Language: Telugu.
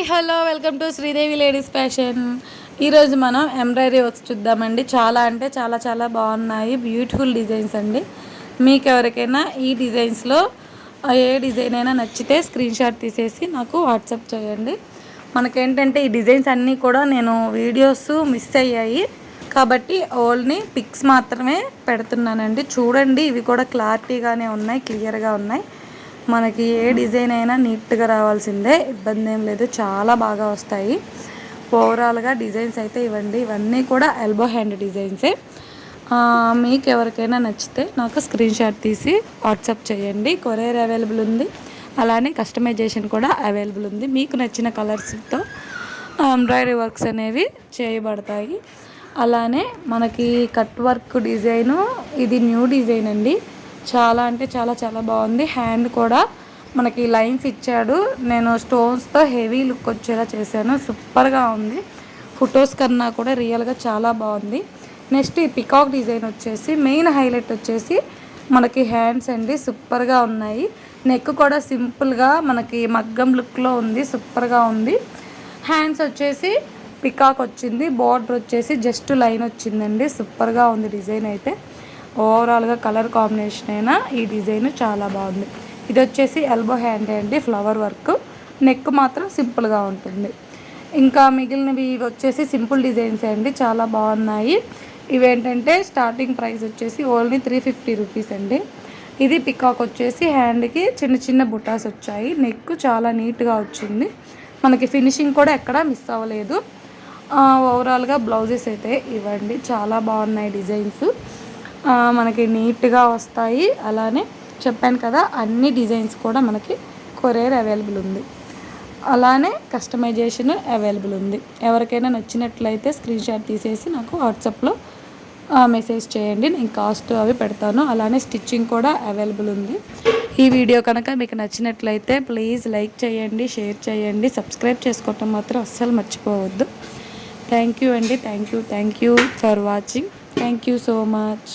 Hello welcome to Sridevi ladies fashion. ఈరోజు మనం ఎంబ్రాయిడరీ వర్క్స్ చూద్దామండి. చాలా అంటే చాలా చాలా బాగున్నాయి, బ్యూటిఫుల్ డిజైన్స్ అండి. మీకు ఎవరికైనా ఈ డిజైన్స్లో ఏ డిజైన్ అయినా నచ్చితే స్క్రీన్ షాట్ తీసేసి నాకు వాట్సాప్ చేయండి. మనకేంటంటే ఈ డిజైన్స్ అన్నీ కూడా నేను వీడియోస్ మిస్ అయ్యాయి కాబట్టి ఓన్లీ పిక్స్ మాత్రమే పెడుతున్నానండి. చూడండి, ఇవి కూడా క్లారిటీగానే ఉన్నాయి, క్లియర్గా ఉన్నాయి. మనకి ఏ డిజైన్ అయినా నీట్గా రావాల్సిందే, ఇబ్బంది ఏం లేదు, చాలా బాగా వస్తాయి. ఓవరాల్గా డిజైన్స్ అయితే ఇవన్నీ కూడా ఎల్బో హ్యాండ్ డిజైన్సే. మీకు ఎవరికైనా నచ్చితే నాకు స్క్రీన్ షాట్ తీసి వాట్సాప్ చేయండి. కొరియర్ అవైలబుల్ ఉంది, అలానే కస్టమైజేషన్ కూడా అవైలబుల్ ఉంది. మీకు నచ్చిన కలర్స్తో ఎంబ్రాయిడరీ వర్క్స్ అనేవి చేయబడతాయి. అలానే మనకి కట్ వర్క్ డిజైను, ఇది న్యూ డిజైన్ అండి. చాలా అంటే చాలా చాలా బాగుంది. హ్యాండ్ కూడా మనకి లైన్స్ ఇచ్చాడు. నేను స్టోన్స్తో హెవీ లుక్ వచ్చేలా చేశాను, సూపర్గా ఉంది. ఫొటోస్ కన్నా కూడా రియల్గా చాలా బాగుంది. నెక్స్ట్ ఈ పికాక్ డిజైన్ వచ్చేసి మెయిన్ హైలైట్ వచ్చేసి మనకి హ్యాండ్స్ అండి, సూపర్గా ఉన్నాయి. నెక్ కూడా సింపుల్గా మనకి మగ్గం లుక్లో ఉంది, సూపర్గా ఉంది. హ్యాండ్స్ వచ్చేసి పికాక్ వచ్చింది, బార్డర్ వచ్చేసి జస్ట్ లైన్ వచ్చిందండి, సూపర్గా ఉంది డిజైన్ అయితే. ఓవరాల్గా కలర్ కాంబినేషన్ అయినా ఈ డిజైన్ చాలా బాగుంది. ఇది వచ్చేసి ఎల్బో హ్యాండ్ అండి, ఫ్లవర్ వర్క్. నెక్ మాత్రం సింపుల్గా ఉంటుంది. ఇంకా మిగిలినవి వచ్చేసి సింపుల్ డిజైన్స్ అండి, చాలా బాగున్నాయి. ఇవేంటంటే స్టార్టింగ్ ప్రైస్ వచ్చేసి ఓన్లీ 350 రూపీస్ అండి. ఇది పికాక్ వచ్చేసి హ్యాండ్కి చిన్న చిన్న బుటాస్ వచ్చాయి. నెక్ చాలా నీట్గా వచ్చింది, మనకి ఫినిషింగ్ కూడా ఎక్కడా మిస్ అవ్వలేదు. ఓవరాల్గా బ్లౌజెస్ అయితే ఇవ్వండి, చాలా బాగున్నాయి డిజైన్స్, మనకి నీట్గా వస్తాయి. అలానే చెప్పాను కదా, అన్ని డిజైన్స్ కూడా మనకి కొరియర్ అవైలబుల్ ఉంది, అలానే కస్టమైజేషన్ అవైలబుల్ ఉంది. ఎవరికైనా నచ్చినట్లయితే స్క్రీన్ షాట్ తీసేసి నాకు వాట్సాప్లో మెసేజ్ చేయండి, నేను కాస్ట్ అవి పెడతాను. అలానే స్టిచ్చింగ్ కూడా అవైలబుల్ ఉంది. ఈ వీడియో కనుక మీకు నచ్చినట్లయితే ప్లీజ్ లైక్ చేయండి, షేర్ చేయండి, సబ్స్క్రైబ్ చేసుకోవటం మాత్రం అస్సలు మర్చిపోవద్దు. థ్యాంక్ యూ అండి, thank you for watching. Thank you so much.